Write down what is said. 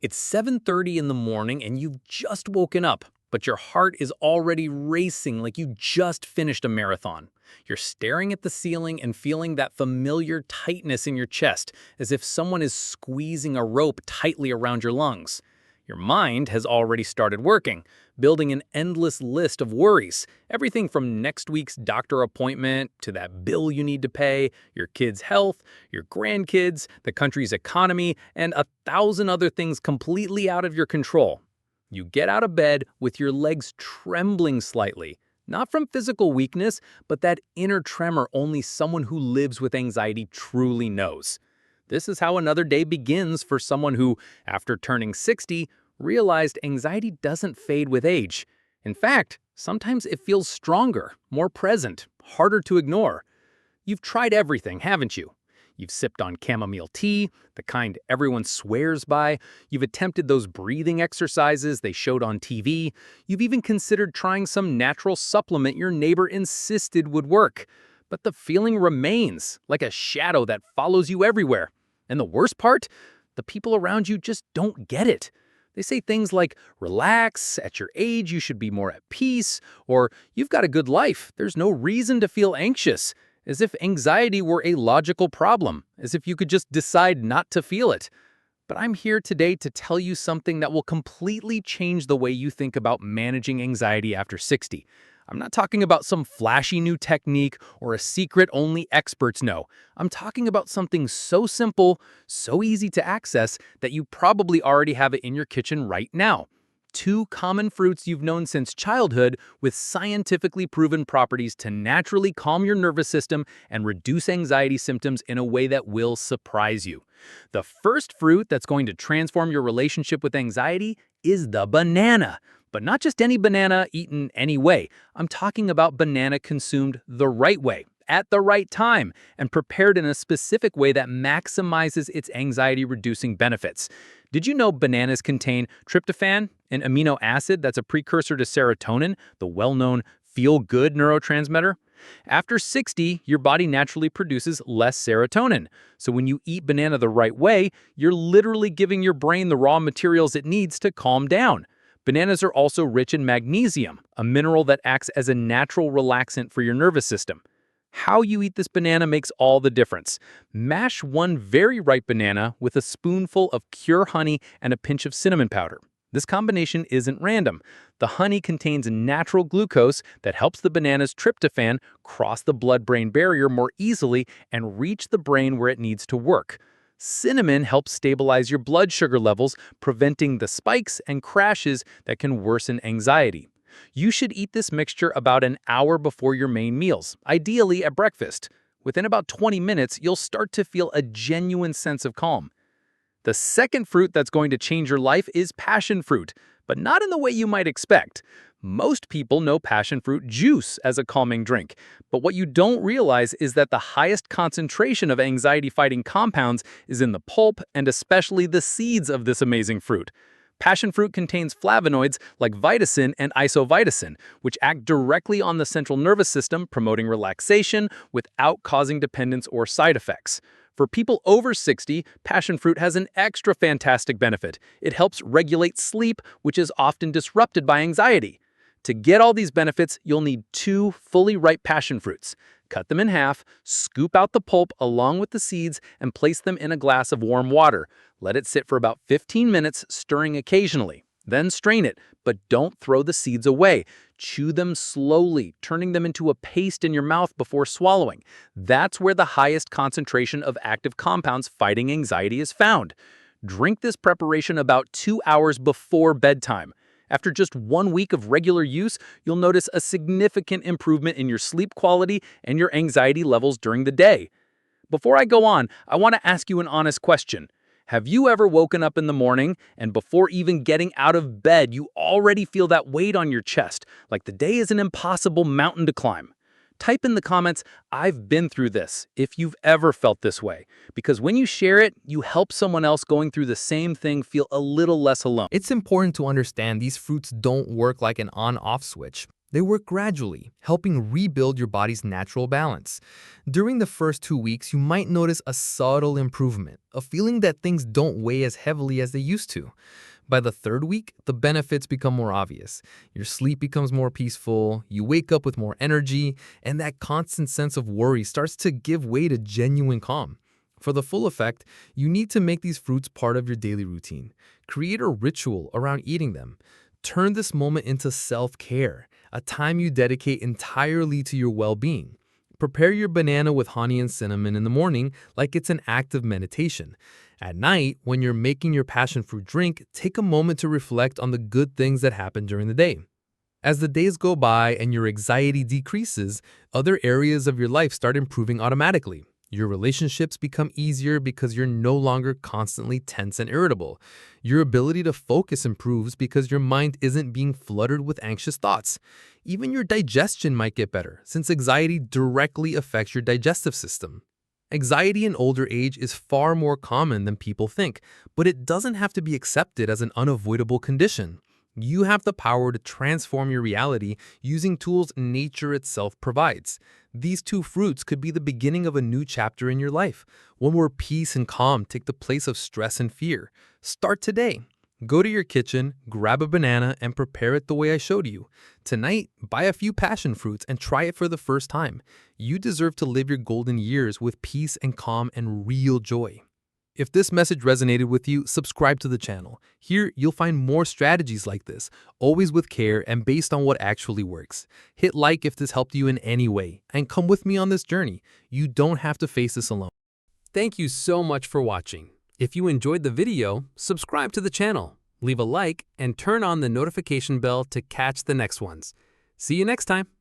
It's 7:30 in the morning and you've just woken up, but your heart is already racing like you just finished a marathon. You're staring at the ceiling and feeling that familiar tightness in your chest, as if someone is squeezing a rope tightly around your lungs. Your mind has already started working, building an endless list of worries, everything from next week's doctor appointment to that bill you need to pay, your kids' health, your grandkids, the country's economy, and 1,000 other things completely out of your control. You get out of bed with your legs trembling slightly, not from physical weakness, but that inner tremor only someone who lives with anxiety truly knows. This is how another day begins for someone who, after turning 60, realized anxiety doesn't fade with age. In fact, sometimes it feels stronger, more present, harder to ignore. You've tried everything, haven't you? You've sipped on chamomile tea, the kind everyone swears by. You've attempted those breathing exercises they showed on TV. You've even considered trying some natural supplement your neighbor insisted would work. But the feeling remains, like a shadow that follows you everywhere. And the worst part? The people around you just don't get it. They say things like, relax, at your age you should be more at peace, or you've got a good life, there's no reason to feel anxious, as if anxiety were a logical problem, as if you could just decide not to feel it. But I'm here today to tell you something that will completely change the way you think about managing anxiety after 60. I'm not talking about some flashy new technique or a secret only experts know. I'm talking about something so simple, so easy to access that you probably already have it in your kitchen right now. Two common fruits you've known since childhood with scientifically proven properties to naturally calm your nervous system and reduce anxiety symptoms in a way that will surprise you. The first fruit that's going to transform your relationship with anxiety is the banana. But not just any banana eaten any way. I'm talking about banana consumed the right way, at the right time, and prepared in a specific way that maximizes its anxiety-reducing benefits. Did you know bananas contain tryptophan, an amino acid that's a precursor to serotonin, the well-known feel-good neurotransmitter? After 60, your body naturally produces less serotonin. So when you eat banana the right way, you're literally giving your brain the raw materials it needs to calm down. Bananas are also rich in magnesium, a mineral that acts as a natural relaxant for your nervous system. How you eat this banana makes all the difference. Mash one very ripe banana with a spoonful of pure honey and a pinch of cinnamon powder. This combination isn't random. The honey contains natural glucose that helps the banana's tryptophan cross the blood-brain barrier more easily and reach the brain where it needs to work. Cinnamon helps stabilize your blood sugar levels, preventing the spikes and crashes that can worsen anxiety. You should eat this mixture about an hour before your main meals, ideally at breakfast. Within about 20 minutes, you'll start to feel a genuine sense of calm. The second fruit that's going to change your life is passion fruit, but not in the way you might expect. Most people know passion fruit juice as a calming drink, but what you don't realize is that the highest concentration of anxiety-fighting compounds is in the pulp and especially the seeds of this amazing fruit. Passion fruit contains flavonoids like vitacin and isovitacin, which act directly on the central nervous system, promoting relaxation without causing dependence or side effects. For people over 60, passion fruit has an extra fantastic benefit. It helps regulate sleep, which is often disrupted by anxiety. To get all these benefits, you'll need 2 fully ripe passion fruits. Cut them in half, scoop out the pulp along with the seeds, and place them in a glass of warm water. Let it sit for about 15 minutes, stirring occasionally. Then strain it, but don't throw the seeds away. Chew them slowly, turning them into a paste in your mouth before swallowing. That's where the highest concentration of active compounds fighting anxiety is found. Drink this preparation about 2 hours before bedtime. After just 1 week of regular use, you'll notice a significant improvement in your sleep quality and your anxiety levels during the day. Before I go on, I want to ask you an honest question. Have you ever woken up in the morning and before even getting out of bed, you already feel that weight on your chest, like the day is an impossible mountain to climb? Type in the comments, "I've been through this," if you've ever felt this way. Because when you share it, you help someone else going through the same thing feel a little less alone. It's important to understand these fruits don't work like an on-off switch. They work gradually, helping rebuild your body's natural balance. During the first 2 weeks, you might notice a subtle improvement, a feeling that things don't weigh as heavily as they used to. By the third week, the benefits become more obvious. Your sleep becomes more peaceful, you wake up with more energy, and that constant sense of worry starts to give way to genuine calm. For the full effect, you need to make these fruits part of your daily routine. Create a ritual around eating them. Turn this moment into self-care, a time you dedicate entirely to your well-being. Prepare your banana with honey and cinnamon in the morning like it's an act of meditation. At night, when you're making your passion fruit drink, take a moment to reflect on the good things that happened during the day. As the days go by and your anxiety decreases, other areas of your life start improving automatically. Your relationships become easier because you're no longer constantly tense and irritable. Your ability to focus improves because your mind isn't being flooded with anxious thoughts. Even your digestion might get better, since anxiety directly affects your digestive system. Anxiety in older age is far more common than people think, but it doesn't have to be accepted as an unavoidable condition. You have the power to transform your reality using tools nature itself provides. These two fruits could be the beginning of a new chapter in your life, one where peace and calm take the place of stress and fear. Start today. Go to your kitchen, grab a banana, and prepare it the way I showed you. Tonight, buy a few passion fruits and try it for the first time. You deserve to live your golden years with peace and calm and real joy. If this message resonated with you, subscribe to the channel. Here, you'll find more strategies like this, always with care and based on what actually works. Hit like if this helped you in any way, and come with me on this journey. You don't have to face this alone. Thank you so much for watching. If you enjoyed the video, subscribe to the channel, leave a like, and turn on the notification bell to catch the next ones. See you next time.